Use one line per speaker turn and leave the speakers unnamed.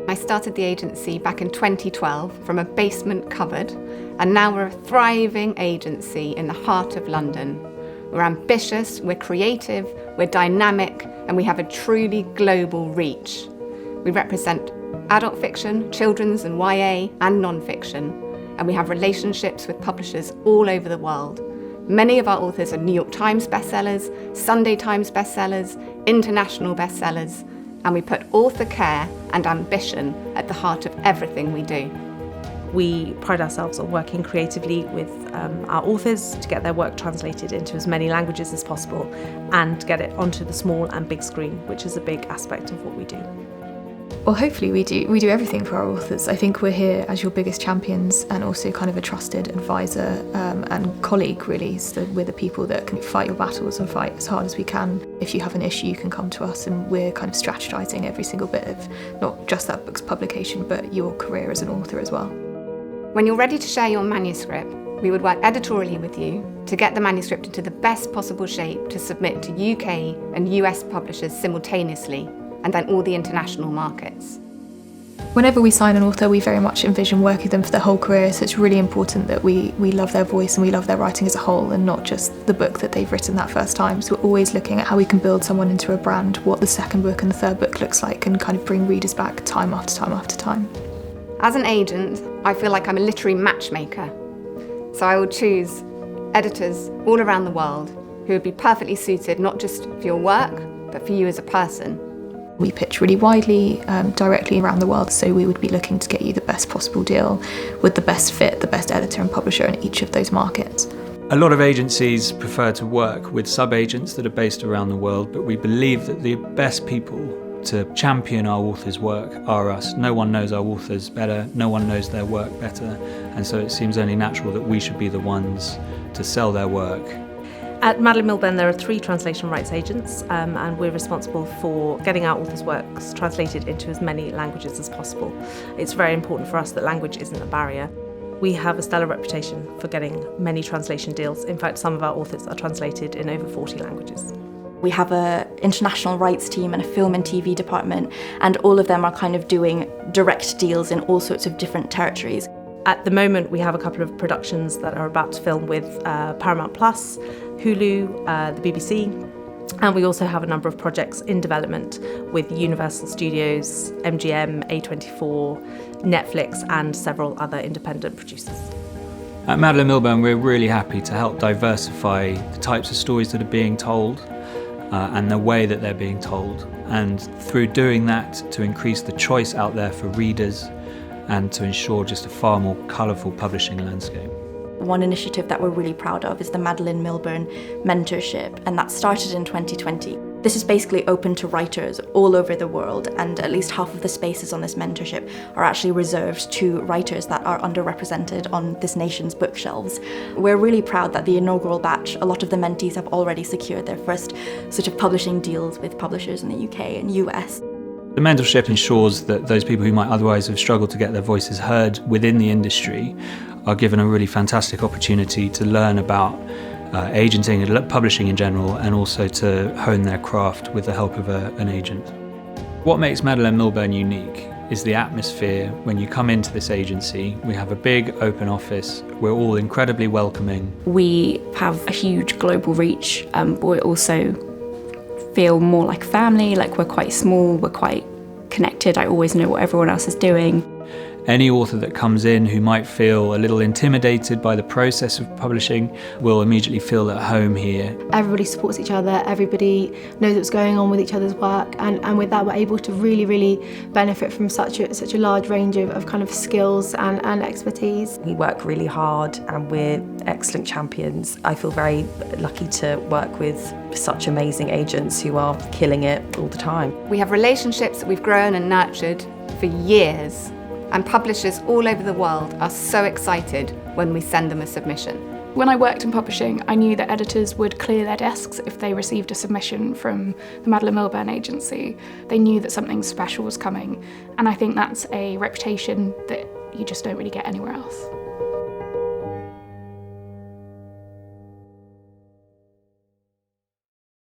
I started the agency back in 2012 from a basement cupboard, and now we're a thriving agency in the heart of London. We're ambitious, we're creative, we're dynamic, and we have a truly global reach. We represent adult fiction, children's and YA, and non-fiction, and we have relationships with publishers all over the world. Many of our authors are New York Times bestsellers, Sunday Times bestsellers, international bestsellers, and we put author care and ambition at the heart of everything we do.
We pride ourselves on working creatively with our authors to get their work translated into as many languages as possible and get it onto the small and big screen, which is a big aspect of what we do.
Well, hopefully we do everything for our authors. I think we're here as your biggest champions and also kind of a trusted advisor and colleague, really. So we're the people that can fight your battles and fight as hard as we can. If you have an issue, you can come to us, and we're kind of strategizing every single bit of not just that book's publication, but your career as an author as well.
When you're ready to share your manuscript, we would work editorially with you to get the manuscript into the best possible shape to submit to UK and US publishers simultaneously, and then all the international markets.
Whenever we sign an author, we very much envision working with them for their whole career, so it's really important that we love their voice and we love their writing as a whole and not just the book that they've written that first time. So we're always looking at how we can build someone into a brand, what the second book and the third book looks like, and kind of bring readers back time after time after time.
As an agent, I feel like I'm a literary matchmaker. So I will choose editors all around the world who would be perfectly suited not just for your work, but for you as a person.
We pitch really widely, directly around the world, so we would be looking to get you the best possible deal with the best fit, the best editor and publisher in each of those markets.
A lot of agencies prefer to work with sub-agents that are based around the world, but we believe that the best people to champion our authors' work are us. No one knows our authors better, no one knows their work better, and so it seems only natural that we should be the ones to sell their work.
At Madeleine Milburn there are 3 translation rights agents, and we're responsible for getting our authors' works translated into as many languages as possible. It's very important for us that language isn't a barrier. We have a stellar reputation for getting many translation deals. In fact, some of our authors are translated in over 40 languages.
We have an international rights team and a film and TV department, and all of them are kind of doing direct deals in all sorts of different territories.
At the moment, we have a couple of productions that are about to film with Paramount+, Hulu, the BBC, and we also have a number of projects in development with Universal Studios, MGM, A24, Netflix, and several other independent producers.
At Madeleine Milburn, we're really happy to help diversify the types of stories that are being told and the way that they're being told, and through doing that, to increase the choice out there for readers and to ensure just a far more colourful publishing landscape.
One initiative that we're really proud of is the Madeleine Milburn Mentorship, and that started in 2020. This is basically open to writers all over the world, and at least half of the spaces on this mentorship are actually reserved to writers that are underrepresented on this nation's bookshelves. We're really proud that the inaugural batch, a lot of the mentees have already secured their first sort of publishing deals with publishers in the UK and US.
The mentorship ensures that those people who might otherwise have struggled to get their voices heard within the industry are given a really fantastic opportunity to learn about agenting and publishing in general, and also to hone their craft with the help of an agent. What makes Madeleine Milburn unique is the atmosphere when you come into this agency. We have a big open office, we're all incredibly welcoming.
We have a huge global reach, but we also feel more like family, like we're quite small, we're quite connected. I always know what everyone else is doing.
Any author that comes in who might feel a little intimidated by the process of publishing will immediately feel at home here.
Everybody supports each other, everybody knows what's going on with each other's work, and with that we're able to really benefit from such a large range of kind of skills and expertise.
We work really hard and we're excellent champions. I feel very lucky to work with such amazing agents who are killing it all the time.
We have relationships that we've grown and nurtured for years, and publishers all over the world are so excited when we send them a submission.
When I worked in publishing, I knew that editors would clear their desks if they received a submission from the Madeleine Milburn agency. They knew that something special was coming, and I think that's a reputation that you just don't really get anywhere else.